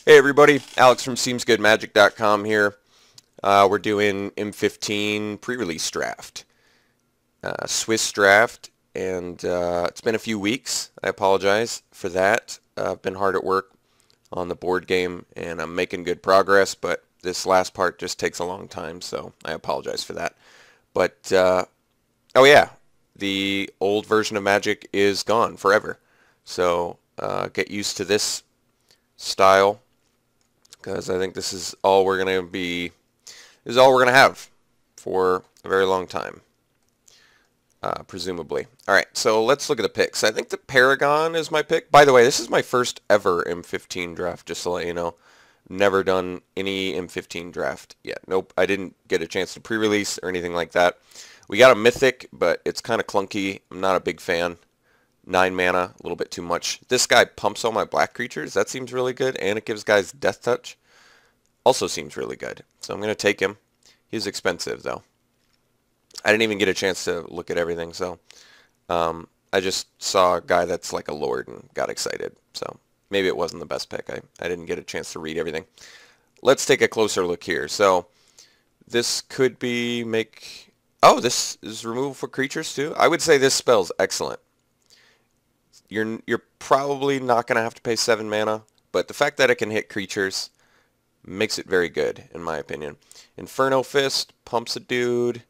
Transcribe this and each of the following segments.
Hey everybody, Alex from SeemsGoodMagic.com here. We're doing M15 pre-release draft, Swiss draft, and it's been a few weeks. I apologize for that. I've been hard at work on the board game, and I'm making good progress, but this last part just takes a long time, so I apologize for that. But, oh yeah, the old version of Magic is gone forever, so get used to this style, because I think this is all we're going to be, this is all we're going to have for a very long time, presumably. All right, so let's look at the picks. I think the Paragon is my pick. By the way, this is my first ever M15 draft, just to let you know. Never done any M15 draft yet. Nope, I didn't get a chance to pre-release or anything like that. We got a Mythic, but it's kind of clunky. I'm not a big fan. 9 mana, a little bit too much. This guy pumps all my black creatures. That seems really good, and it gives guys Death Touch. Also seems really good. So I'm going to take him. He's expensive, though. I didn't even get a chance to look at everything, so I just saw a guy that's like a lord and got excited. So maybe it wasn't the best pick. I didn't get a chance to read everything. Let's take a closer look here. So this could be make... Oh, this is removal for creatures, too? I would say this spell's excellent. You're probably not going to have to pay 7 mana, but the fact that it can hit creatures makes it very good, in my opinion. Inferno Fist pumps a dude,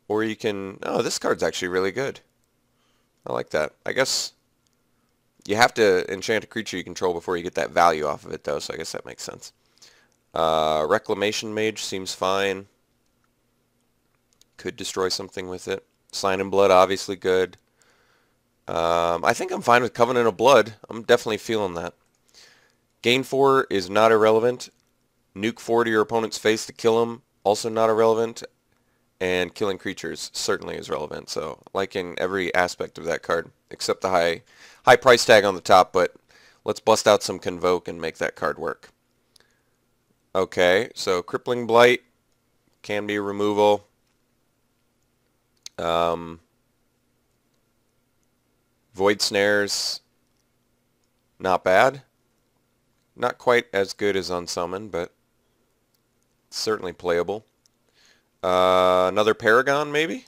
or you can... Oh, this card's actually really good. I like that. I guess you have to enchant a creature you control before you get that value off of it, though, so I guess that makes sense. Reclamation Mage seems fine. Could destroy something with it. Sign in Blood, obviously good. I think I'm fine with Covenant of Blood. I'm definitely feeling that. Gain 4 is not irrelevant. Nuke 4 to your opponent's face to kill him, also not irrelevant. And killing creatures certainly is relevant. So liking every aspect of that card, except the high price tag on the top, but let's bust out some Convoke and make that card work. Okay, so Crippling Blight can be removal. Void Snares, not bad. Not quite as good as Unsummon, but certainly playable. Another Paragon, maybe?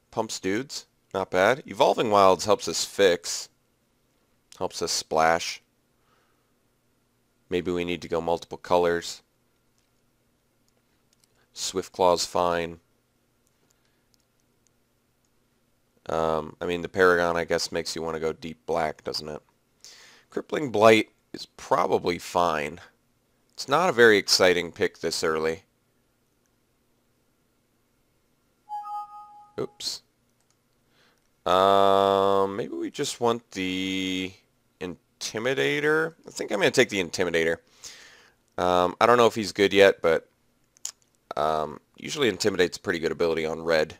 Pumps dudes, not bad. Evolving Wilds helps us fix. Helps us splash. Maybe we need to go multiple colors. Swiftclaw's fine. I mean, the Paragon, I guess, makes you want to go deep black, doesn't it? Crippling Blight is probably fine. It's not a very exciting pick this early. Oops. Maybe we just want the Intimidator. I think I'm going to take the Intimidator. I don't know if he's good yet, but usually Intimidate's a pretty good ability on red.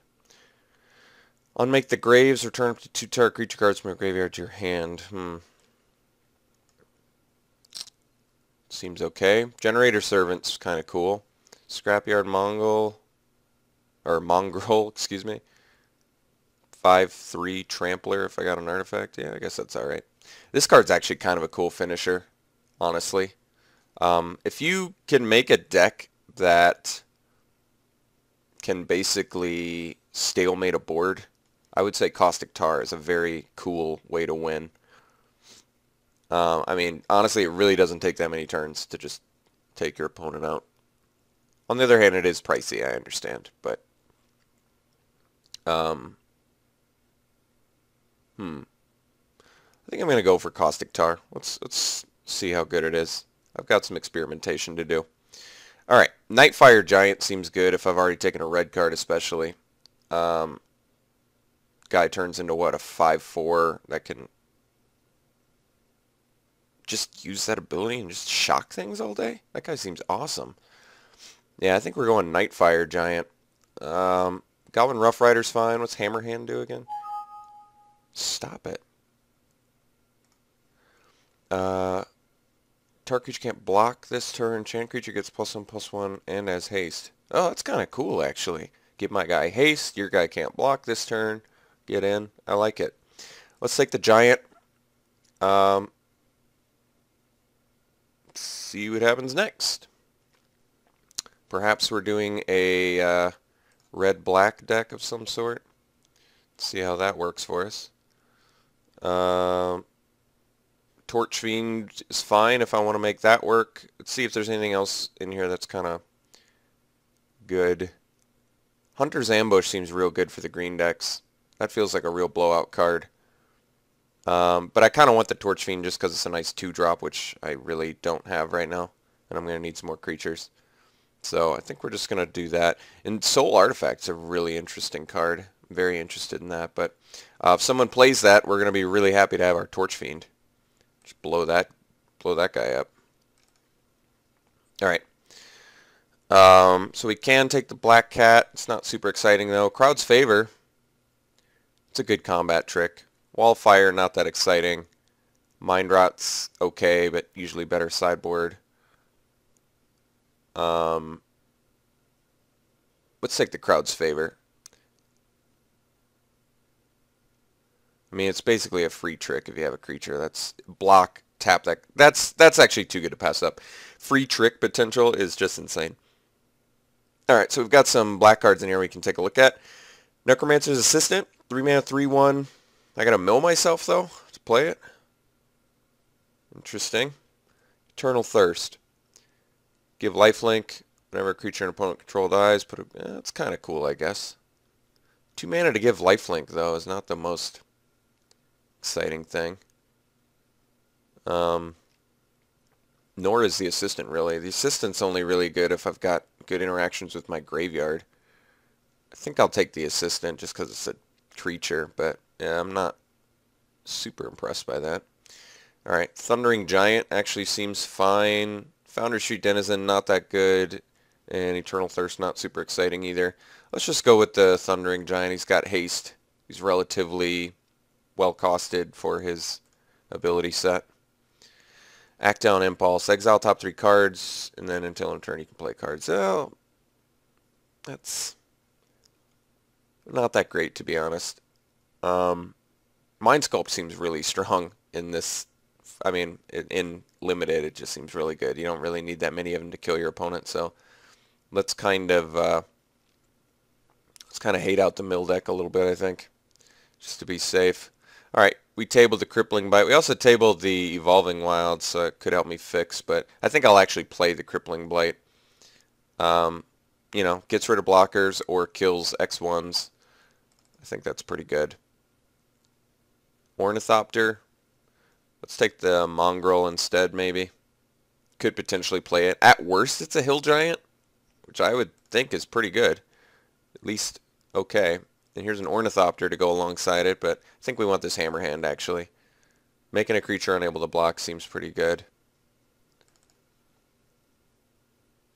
Unmake the Graves, return up to 2 target creature cards from your graveyard to your hand. Seems okay. Generator Servant's kind of cool. Scrapyard Mongrel, excuse me. 5/3 Trampler if I got an artifact. Yeah, I guess that's alright. This card's actually kind of a cool finisher, honestly. If you can make a deck that can basically stalemate a board, I would say Caustic Tar is a very cool way to win. I mean, honestly, it really doesn't take that many turns to just take your opponent out. On the other hand, it is pricey, I understand, but I think I'm going to go for Caustic Tar. Let's see how good it is. I've got some experimentation to do. All right, Nightfire Giant seems good if I've already taken a red card, especially. Guy turns into what, a 5/4 that can just use that ability and just shock things all day? That guy seems awesome. Yeah, I think we're going Nightfire Giant. Goblin Rough Rider's fine. What's Hammerhand do again? Stop it. Target creature can't block this turn. Enchant creature gets +1/+1 and has haste. Oh, that's kind of cool, actually. Give my guy haste. Your guy can't block this turn. Get in. I like it. Let's take the Giant. Um, see what happens next. Perhaps we're doing a red-black deck of some sort. Let's see how that works for us. Torch Fiend is fine if I want to make that work. Let's see if there's anything else in here that's kind of good. Hunter's Ambush seems real good for the green decks. That feels like a real blowout card. But I kind of want the Torch Fiend just because it's a nice 2-drop, which I really don't have right now. And I'm going to need some more creatures. So I think we're just going to do that. And Soul Artifact's a really interesting card. I'm very interested in that. But if someone plays that, we're going to be really happy to have our Torch Fiend. Just blow that guy up. Alright. So we can take the Black Cat. It's not super exciting though. Crowd's Favor. It's a good combat trick. Wallfire, not that exciting. Mind Rot's okay, but usually better sideboard. Let's take the Crowd's Favor. I mean, it's basically a free trick if you have a creature. That's block, tap that. That's actually too good to pass up. Free trick potential is just insane. Alright, so we've got some black cards in here we can take a look at. Necromancer's Assistant, 3-mana, 3/1. I gotta mill myself, though, to play it. Interesting. Eternal Thirst. Give lifelink whenever a creature an opponent control dies. That's kind of cool, I guess. 2 mana to give lifelink, though, is not the most exciting thing. Nor is the Assistant, really. The Assistant's only really good if I've got good interactions with my graveyard. I think I'll take the Assistant just because it's a creature, but yeah, I'm not super impressed by that. Alright, Thundering Giant actually seems fine. Foundry Street Denizen, not that good. And Eternal Thirst, not super exciting either. Let's just go with the Thundering Giant. He's got haste. He's relatively well costed for his ability set. Act Down Impulse. Exile top 3 cards, and then until in turn you can play cards. Oh, that's not that great, to be honest. Mind Sculpt seems really strong in this. I mean, in Limited, it just seems really good. You don't really need that many of them to kill your opponent, so let's kind of hate out the mill deck a little bit, I think, just to be safe. All right, we tabled the Crippling Bite. We also tabled the Evolving Wild, so it could help me fix, but I think I'll actually play the Crippling Blight. You know, gets rid of blockers or kills X1s. I think that's pretty good. Ornithopter. Let's take the Mongrel instead, maybe. Could potentially play it. At worst, it's a Hill Giant, which I would think is pretty good. At least okay. And here's an Ornithopter to go alongside it, but I think we want this Hammerhand, actually. Making a creature unable to block seems pretty good.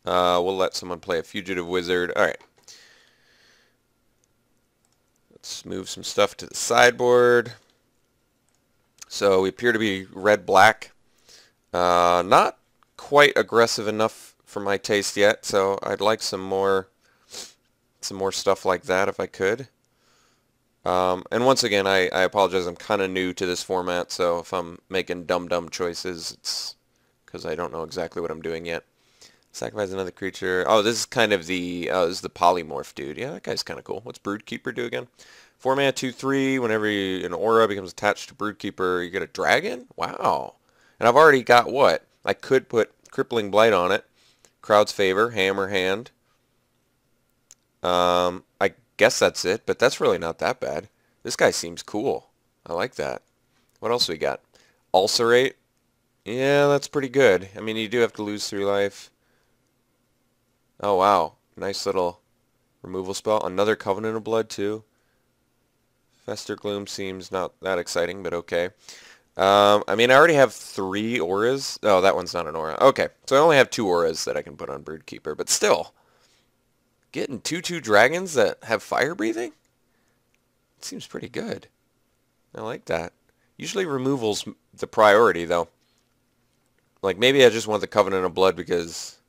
We'll let someone play a Fugitive Wizard. Alright. Let's move some stuff to the sideboard. So we appear to be red-black. Not quite aggressive enough for my taste yet, so I'd like some more stuff like that if I could. And once again, I apologize. I'm kind of new to this format, so if I'm making dumb choices, it's because I don't know exactly what I'm doing yet. Sacrifice another creature. Oh, this is kind of the this is the polymorph dude. Yeah, that guy's kind of cool. What's Broodkeeper do again? 4 mana, 2/3. Whenever an aura becomes attached to Broodkeeper, you get a dragon? Wow. And I've already got what? I could put Crippling Blight on it. Crowd's Favor, Hammerhand. I guess that's it, but that's really not that bad. This guy seems cool. I like that. What else we got? Ulcerate. Yeah, that's pretty good. I mean, you do have to lose 3 life. Oh, wow. Nice little removal spell. Another Covenant of Blood, too. Fester Gloom seems not that exciting, but okay. I mean, I already have 3 auras. Oh, that one's not an aura. Okay, so I only have 2 auras that I can put on Broodkeeper, but still. Getting 2/2 dragons that have fire breathing? It seems pretty good. I like that. Usually removal's the priority, though. Like, maybe I just want the Covenant of Blood because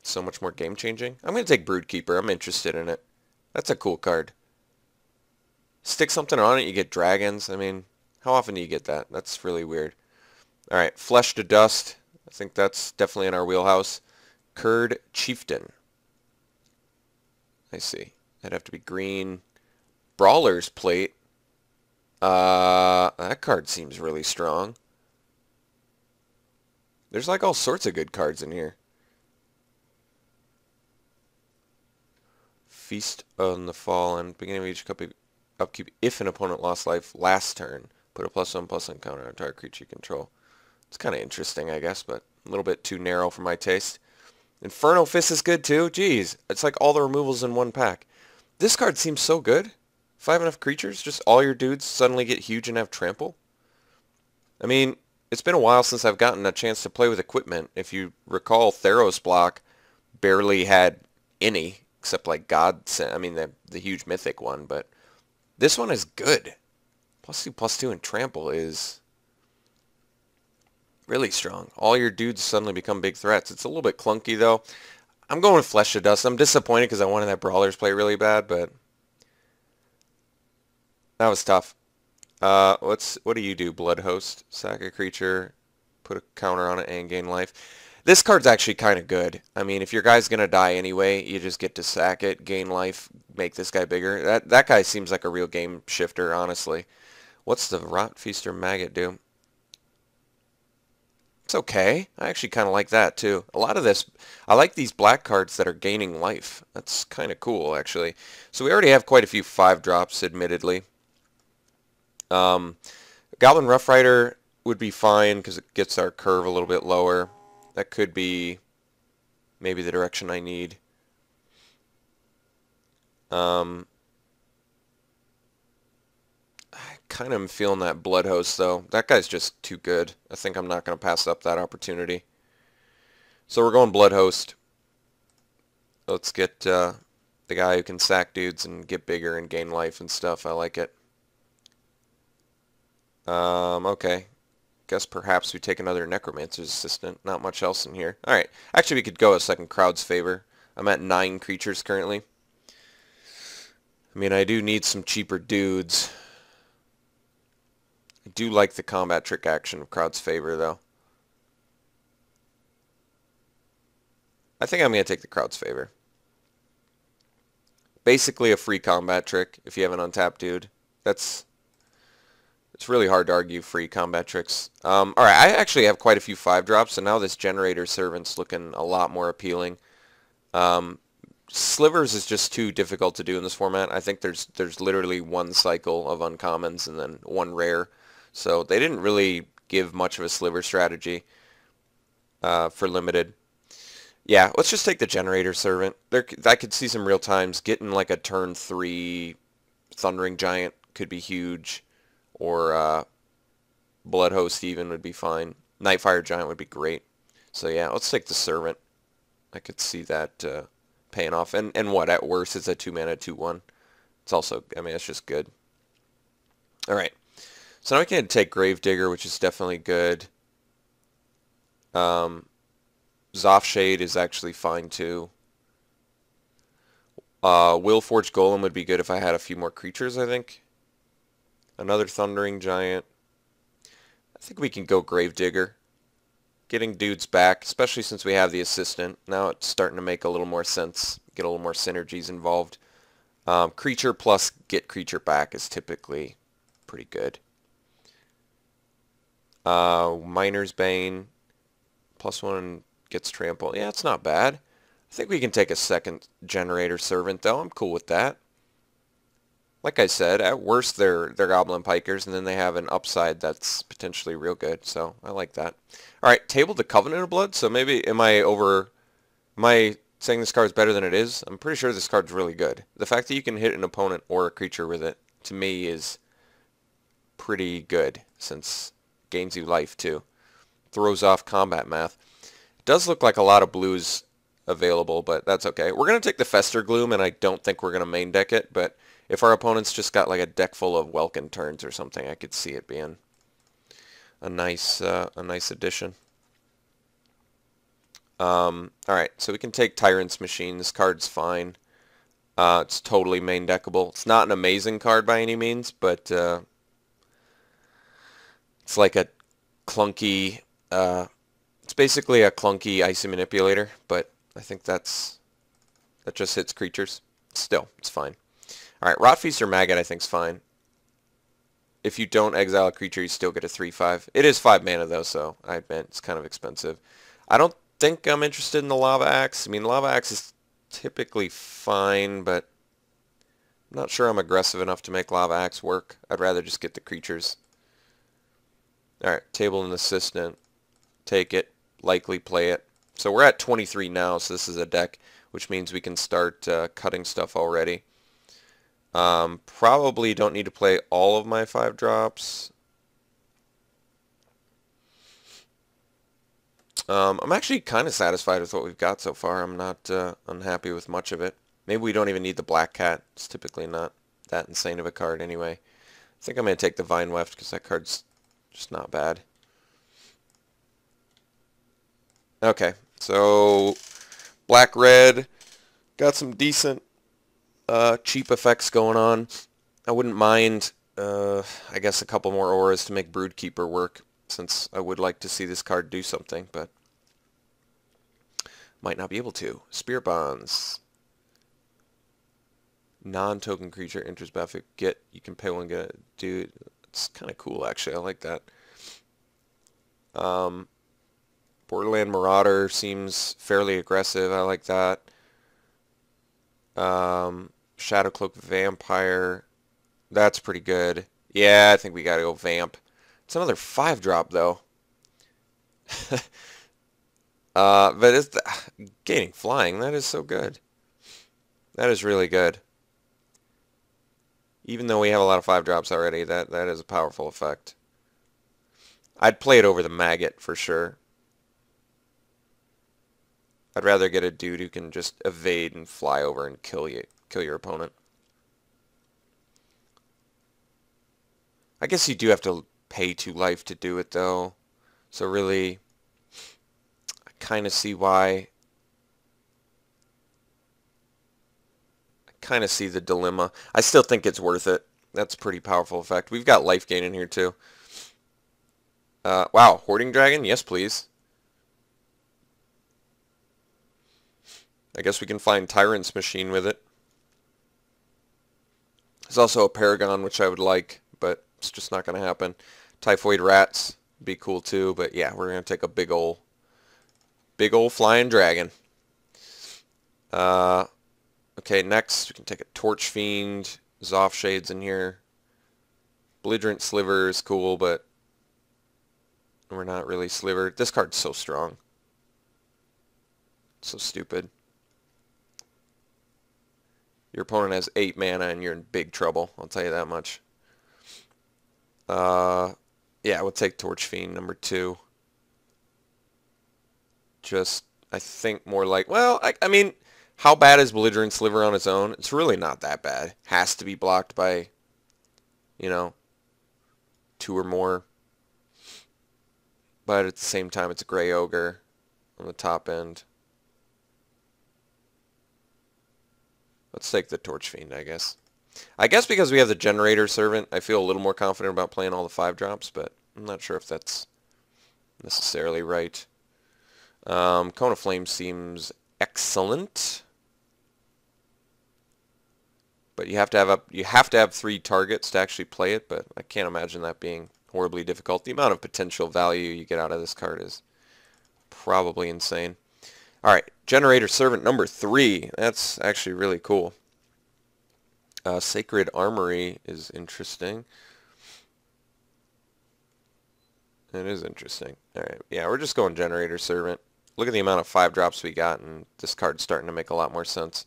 it's so much more game-changing. I'm going to take Broodkeeper. I'm interested in it. That's a cool card. Stick something on it, you get dragons. I mean, How often do you get that? That's really weird. All right, Flesh to Dust. I think that's definitely in our wheelhouse. Curd Chieftain. I see. That'd have to be green. Brawler's Plate. That card seems really strong. There's like all sorts of good cards in here. Feast on the Fallen. Beginning of each upkeep. If an opponent lost life last turn, put a +1/+1 counter on entire creature you control. It's kind of interesting, I guess, but a little bit too narrow for my taste. Inferno Fist is good too. Jeez, it's like all the removals in one pack. This card seems so good. 5 creatures, just all your dudes suddenly get huge and have trample. I mean, it's been a while since I've gotten a chance to play with equipment. If you recall, Theros block barely had any, except like I mean the huge mythic one, but this one is good. +2/+2 and trample is really strong. All your dudes suddenly become big threats. It's a little bit clunky though. I'm going with Flesh to Dust. I'm disappointed because I wanted that Brawler's Plate really bad, but that was tough. What do you do, Blood Host? Sack a creature, put a counter on it, and gain life. This card's actually kind of good. I mean, if your guy's going to die anyway, you just get to sack it, gain life, make this guy bigger. That guy seems like a real game shifter, honestly. What's the Rot Feaster Maggot do? It's okay. I actually kind of like that, too. A lot of this, I like these black cards that are gaining life. That's kind of cool, actually. So we already have quite a few 5-drops, admittedly. Goblin Rough Rider would be fine because it gets our curve a little bit lower. That could be maybe the direction I need. I kind of am feeling that Blood Host, though. That guy's just too good. I think I'm not going to pass up that opportunity. So we're going Blood Host. Let's get the guy who can sack dudes and get bigger and gain life and stuff. I like it. Okay. Guess perhaps we take another Necromancer's Assistant. Not much else in here. Alright. Actually, we could go a second Crowd's Favor. I'm at 9 creatures currently. I mean, I do need some cheaper dudes. I do like the combat trick action of Crowd's Favor, though. I think I'm going to take the Crowd's Favor. Basically a free combat trick if you have an untapped dude. It's really hard to argue free combat tricks. Alright, I actually have quite a few 5-drops, and now this Generator Servant's looking a lot more appealing. Slivers is just too difficult to do in this format. I think there's literally one cycle of uncommons and then one rare. So they didn't really give much of a sliver strategy for limited. Yeah, let's just take the Generator Servant. I could see some real times getting like a turn 3 Thundering Giant could be huge. Or Blood Host even would be fine. Nightfire Giant would be great. So yeah, let's take the Servant. I could see that paying off. And what, at worst, it's a 2-mana 2/1. It's also, I mean, it's just good. Alright. So now we can take Gravedigger, which is definitely good. Zothshade is actually fine too. Willforged Golem would be good if I had a few more creatures, I think. Another Thundering Giant. I think we can go Gravedigger. Getting dudes back, especially since we have the Assistant. Now it's starting to make a little more sense. Get a little more synergies involved. Creature plus get creature back is typically pretty good. Miner's Bane. +1 gets trample. Yeah, it's not bad. I think we can take a second Generator Servant, though. I'm cool with that. Like I said, at worst they're Goblin Pikers, and then they have an upside that's potentially real good, so I like that. Alright, table the Covenant of Blood, so maybe, am I saying this card's better than it is? I'm pretty sure this card's really good. The fact that you can hit an opponent or a creature with it, to me, is pretty good, since it gains you life, too. Throws off combat math. It does look like a lot of blues available, but that's okay. We're going to take the Fester Gloom, and I don't think we're going to main deck it, but if our opponent's just got like a deck full of Welkin turns or something, I could see it being a nice addition. Alright, so we can take Tyrant's Machine. This card's fine. It's totally main deckable. It's not an amazing card by any means, but It's like a clunky, it's basically a clunky icy manipulator, but I think that just hits creatures. Still, it's fine. Alright, Rot Feast or Maggot I think is fine. If you don't exile a creature, you still get a 3/5. It is 5 mana though, so I admit it's kind of expensive. I don't think I'm interested in the Lava Axe. I mean, Lava Axe is typically fine, but I'm not sure I'm aggressive enough to make Lava Axe work. I'd rather just get the creatures. Alright, Table and Assistant. Take it. Likely play it. So we're at 23 now, so this is a deck, which means we can start cutting stuff already. Probably don't need to play all of my 5-drops. I'm actually kind of satisfied with what we've got so far. I'm not unhappy with much of it. Maybe we don't even need the Black Cat. It's typically not that insane of a card anyway. I think I'm going to take the Vine Weft because that card's just not bad. Okay, so black-red, got some decent cheap effects going on. I wouldn't mind, I guess, a couple more auras to make Broodkeeper work, since I would like to see this card do something, but might not be able to. Spirit Bonds. Non-token creature enters battlefield. You can pay one, get it. Dude, it's kind of cool, actually. I like that. Borderland Marauder seems fairly aggressive. I like that. Shadowcloak Vampire. That's pretty good. Yeah, I think we gotta go Vamp. It's another 5-drop, though. But it's gaining Flying. That is so good. That is really good. Even though we have a lot of 5-drops already, that is a powerful effect. I'd play it over the Maggot for sure. I'd rather get a dude who can just evade and fly over and kill your opponent. I guess you do have to pay 2 life to do it though. So really, I kind of see why. I kind of see the dilemma. I still think it's worth it. That's a pretty powerful effect. We've got life gain in here too. Wow, Hoarding Dragon? Yes, please. I guess we can find Tyrant's Machine with it. There's also a Paragon, which I would like, but it's just not going to happen. Typhoid Rats would be cool too, but yeah, we're going to take a big ol' flying dragon. Okay, next we can take a Torch Fiend. Zoff Shades in here. Belligerent Sliver is cool, but we're not really slivered. This card's so strong. So stupid. Your opponent has 8 mana and you're in big trouble. I'll tell you that much. Yeah, we'll take Torch Fiend number 2. Just, I think more like, well, I mean, how bad is Belligerent Sliver on its own? It's really not that bad. Has to be blocked by, you know, 2 or more. But at the same time, it's a Grey Ogre on the top end. Let's take the Torch Fiend, I guess. I guess because we have the Generator Servant, I feel a little more confident about playing all the 5-drops, but I'm not sure if that's necessarily right. Cone of Flame seems excellent. But you have to have 3 targets to actually play it, but I can't imagine that being horribly difficult. The amount of potential value you get out of this card is probably insane. Alright, Generator Servant number 3. That's actually really cool. Sacred Armory is interesting. It is interesting. Alright, yeah, we're just going Generator Servant. Look at the amount of 5-drops we got, and this card's starting to make a lot more sense.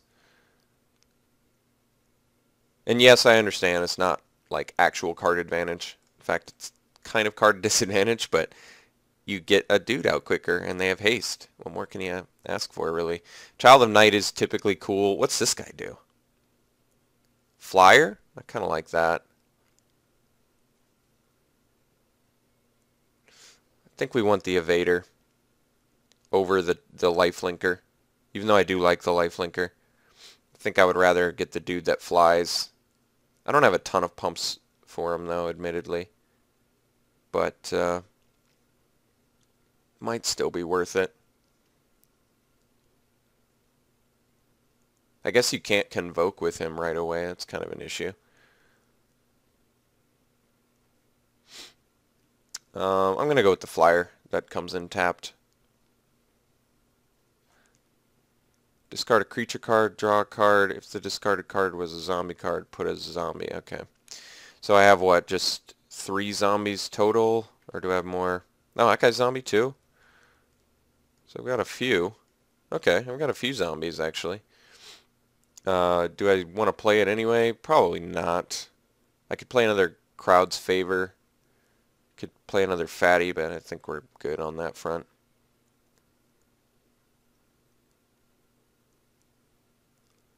And yes, I understand it's not like actual card advantage. In fact, it's kind of card disadvantage, but you get a dude out quicker, and they have haste. What more can you ask for, really? Child of Night is typically cool. What's this guy do? Flyer? I kind of like that. I think we want the Evader over the Lifelinker, even though I do like the Lifelinker. I think I would rather get the dude that flies. I don't have a ton of pumps for him, though, admittedly. but might still be worth it. I guess you can't convoke with him right away. That's kind of an issue. I'm going to go with the flyer. That comes in tapped. Discard a creature card, draw a card. If the discarded card was a zombie card, put as a zombie. Okay. So I have what, just 3 zombies total? Or do I have more? No, that guy's zombie too. So I've got a few. Okay, I've got a few zombies actually. Do I want to play it anyway? Probably not. I could play another Crowd's Favor. Could play another Fatty, but I think we're good on that front.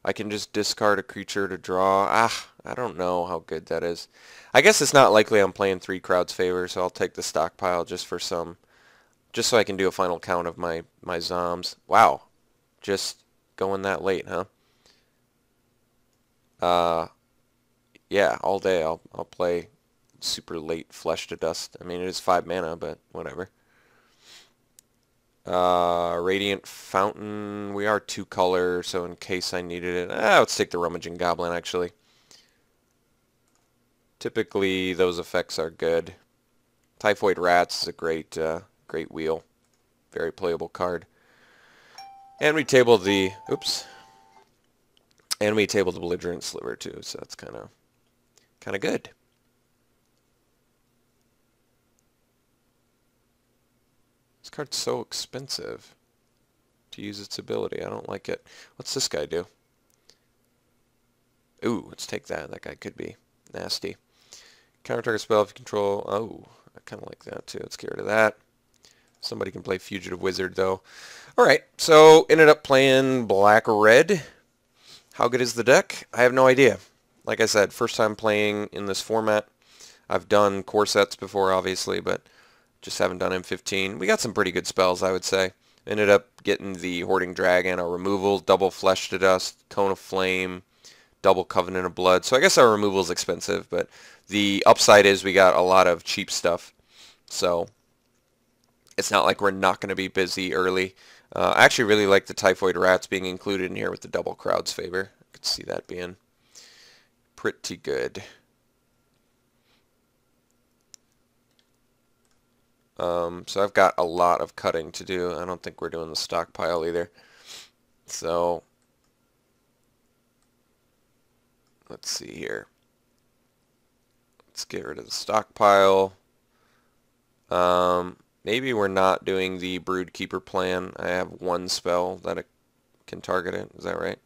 I can just discard a creature to draw. I don't know how good that is. I guess it's not likely I'm playing 3 Crowd's Favor, so I'll take the stockpile just for some, just so I can do a final count of my zoms. Wow, just going that late, huh? Yeah, all day I'll play super late Flesh to Dust. I mean, it is 5 mana, but whatever. Radiant Fountain. We are 2 color, so in case I needed it, let's take the Rummaging Goblin actually. Typically, those effects are good. Typhoid Rats is a great wheel. Very playable card. And we table the, oops. And we table the Belligerent Sliver too, so that's kind of good. This card's so expensive to use its ability. I don't like it. What's this guy do? Ooh, let's take that. That guy could be nasty. Counter target spell if you control. Oh, I kind of like that too. Let's get rid of that. Somebody can play Fugitive Wizard though. Alright, so ended up playing black-red. How good is the deck? I have no idea. Like I said, first time playing in this format. I've done core sets before, obviously, but just haven't done M15. We got some pretty good spells, I would say. Ended up getting the Hoarding Dragon, our removal, double Flesh to Dust, Cone of Flame, double Covenant of Blood. So I guess our removal is expensive, but the upside is we got a lot of cheap stuff. So it's not like we're not going to be busy early. I actually really like the Typhoid Rats being included in here with the double Crowd's Favor. I could see that being pretty good. So I've got a lot of cutting to do. I don't think we're doing the stockpile either. So let's see here. Let's get rid of the stockpile. Maybe we're not doing the Brood Keeper plan. I have 1 spell that it can target it. Is that right?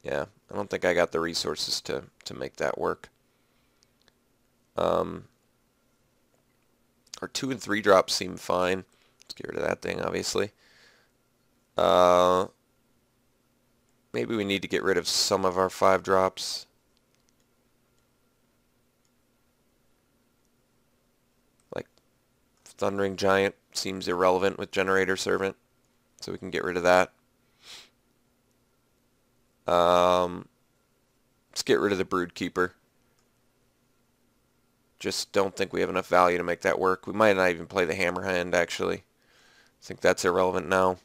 Yeah, I don't think I got the resources to make that work. Our 2 and 3 drops seem fine. Let's get rid of that thing, obviously. Maybe we need to get rid of some of our 5 drops. Like Thundering Giant seems irrelevant with Generator Servant, so we can get rid of that. Let's get rid of the Brood Keeper. Just don't think we have enough value to make that work. We might not even play the Hammerhand, actually. I think that's irrelevant now.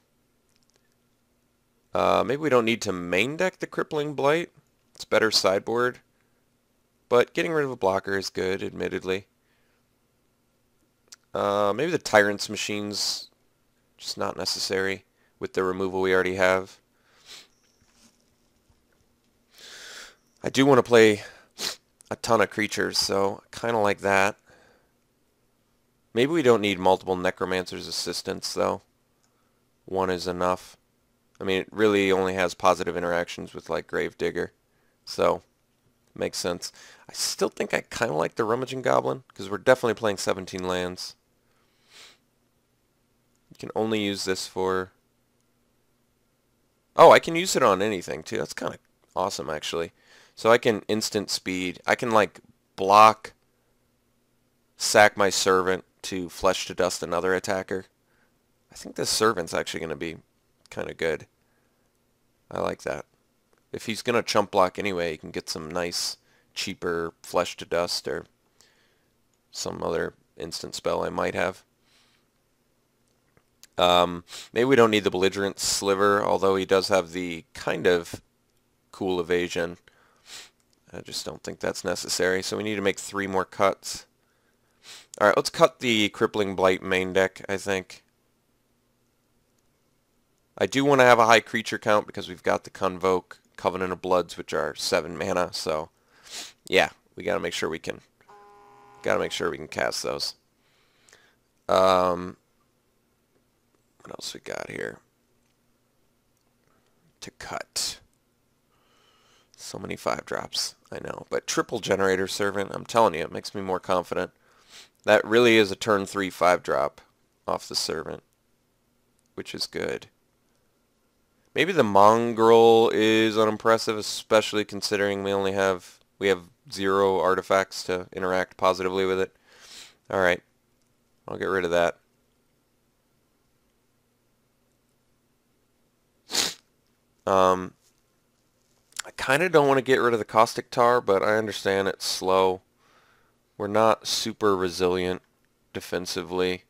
Maybe we don't need to main deck the Crippling Blight. It's better sideboard. But getting rid of a blocker is good, admittedly. Maybe the Tyrant's Machine's just not necessary with the removal we already have. I do want to play a ton of creatures, so I kind of like that. Maybe we don't need multiple Necromancer's Assistants, though. 1 is enough. I mean, it really only has positive interactions with, like, Gravedigger. So, makes sense. I still think I kind of like the Rummaging Goblin, because we're definitely playing 17 lands. You can only use this for... Oh, I can use it on anything, too. That's kind of awesome, actually. So I can instant speed. I can, like, block, sack my Servant to Flesh to Dust another attacker. I think this Servant's actually going to be kind of good. I like that. If he's going to chump block anyway, he can get some nice, cheaper Flesh to Dust or some other instant spell I might have. Maybe we don't need the belligerent sliver, although he does have the kind of cool evasion. I just don't think that's necessary. So we need to make 3 more cuts. Alright, let's cut the Crippling Blight main deck, I think. I do want to have a high creature count because we've got the Convoke, Covenant of Bloods, which are 7 mana, so yeah, we gotta make sure we can cast those. What else we got here? To cut. So many 5-drops, I know. But triple Generator Servant, I'm telling you, it makes me more confident. That really is a turn 3 5-drop off the Servant, which is good. Maybe the Mongrel is unimpressive, especially considering we have 0 artifacts to interact positively with it. Alright, I'll get rid of that. I kind of don't want to get rid of the Caustic Tar, but I understand it's slow. We're not super resilient defensively.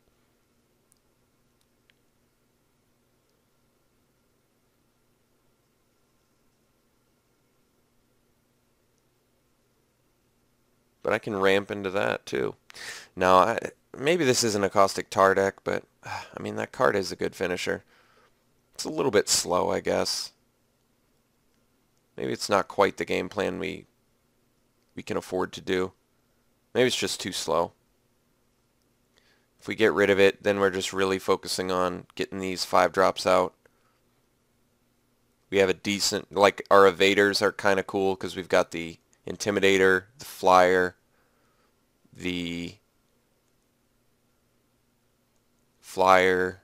But I can ramp into that too. Now, maybe this isn't a Caustic Tar deck, but I mean, that card is a good finisher. It's a little bit slow, I guess. Maybe it's not quite the game plan we can afford to do. Maybe it's just too slow. If we get rid of it, then we're just really focusing on getting these 5-drops out. We have a decent, like, our evaders are kind of cool because we've got the Intimidator, the Flyer, the Flyer.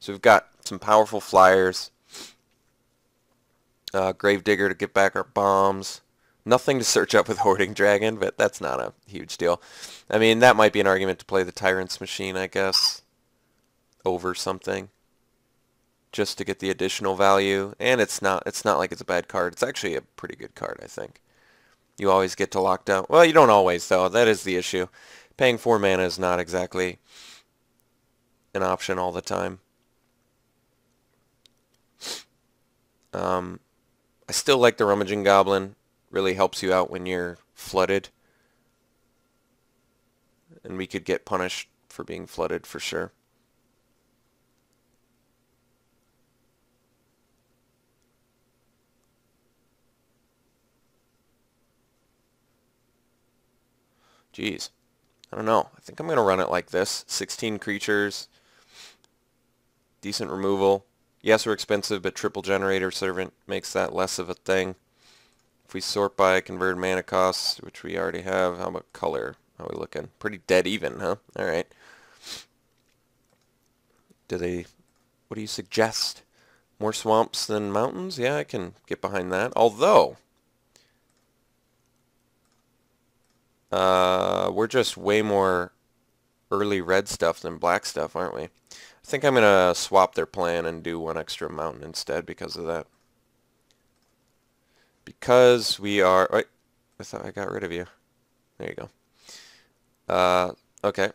So we've got some powerful flyers. Gravedigger to get back our bombs. Nothing to search up with Hoarding Dragon, but that's not a huge deal. I mean, that might be an argument to play the Tyrant's Machine, I guess, over something, just to get the additional value. And it's not like it's a bad card. It's actually a pretty good card, I think. You always get to lock down. Well, you don't always, though. That is the issue. Paying 4 mana is not exactly an option all the time. I still like the Rummaging Goblin. Really helps you out when you're flooded. And we could get punished for being flooded for sure. Jeez. I don't know. I think I'm going to run it like this. 16 creatures. Decent removal. Yes, we're expensive, but triple Generator Servant makes that less of a thing. If we sort by converted mana costs, which we already have, how about color? How are we looking? Pretty dead even, huh? Alright. What do you suggest? More swamps than mountains? Yeah, I can get behind that. Although, we're just way more early red stuff than black stuff, aren't we? I think I'm going to swap their plan and do 1 extra mountain instead because of that. Because we are... Wait, I thought I got rid of you. There you go. Okay.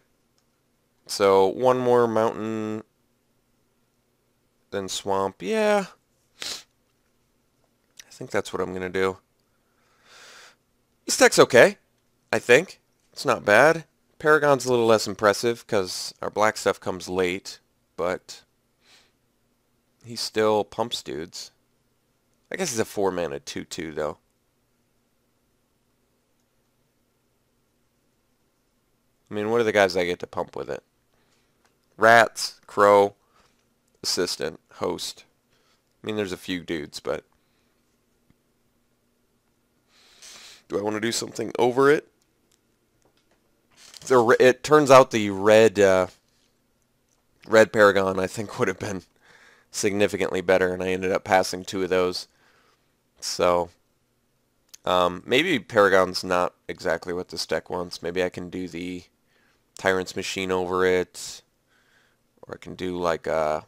So 1 more mountain, then swamp. Yeah. I think that's what I'm going to do. This deck's okay, I think. It's not bad. Paragon's a little less impressive because our black stuff comes late, but he still pumps dudes. I guess he's a 4-mana 2/2 though. I mean, what are the guys I get to pump with it? Rats, Crow, Assistant, Host. I mean, there's a few dudes, but do I want to do something over it? It turns out the red Paragon, I think, would have been significantly better, and I ended up passing 2 of those. So, maybe Paragon's not exactly what this deck wants. Maybe I can do the Tyrant's Machine over it, or I can do like a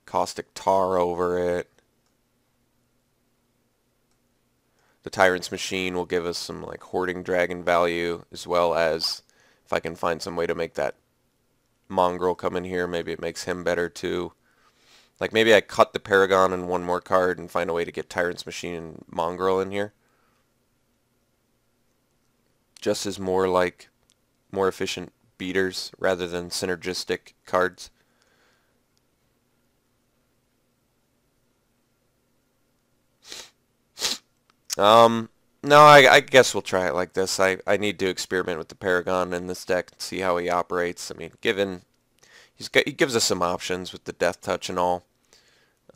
Caustic Tar over it. The Tyrant's Machine will give us some like Hoarding Dragon value, as well as if I can find some way to make that Mongrel come in here, maybe it makes him better too. Like maybe I cut the Paragon and one more card and find a way to get Tyrant's Machine and Mongrel in here. Just as more efficient beaters rather than synergistic cards. No, I guess we'll try it like this. I need to experiment with the Paragon in this deck and see how he operates. I mean, given he gives us some options with the Death Touch and all.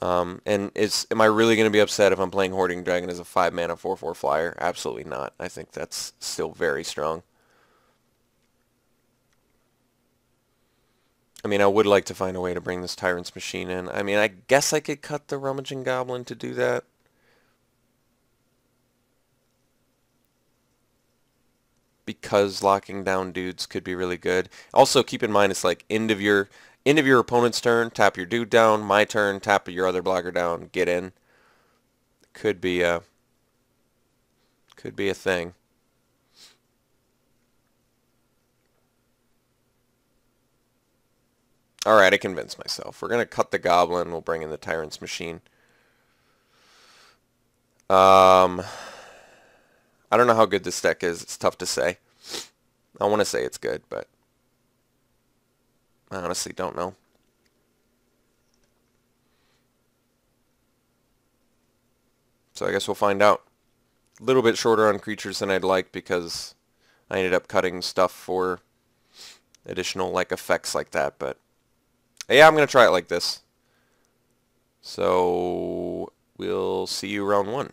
Am I really going to be upset if I'm playing Hoarding Dragon as a 5-mana 4/4 flyer? Absolutely not. I think that's still very strong. I mean, I would like to find a way to bring this Tyrant's Machine in. I mean, I guess I could cut the Rummaging Goblin to do that. Because locking down dudes could be really good. Also, keep in mind it's like end of your opponent's turn, tap your dude down. My turn, tap your other blocker down, get in. Could be a thing. All right, I convinced myself. We're gonna cut the Goblin. We'll bring in the Tyrant's Machine. I don't know how good this deck is. It's tough to say. I want to say it's good, but I honestly don't know. So I guess we'll find out. A little bit shorter on creatures than I'd like because I ended up cutting stuff for additional like effects like that, but yeah, I'm going to try it like this. So we'll see you round 1.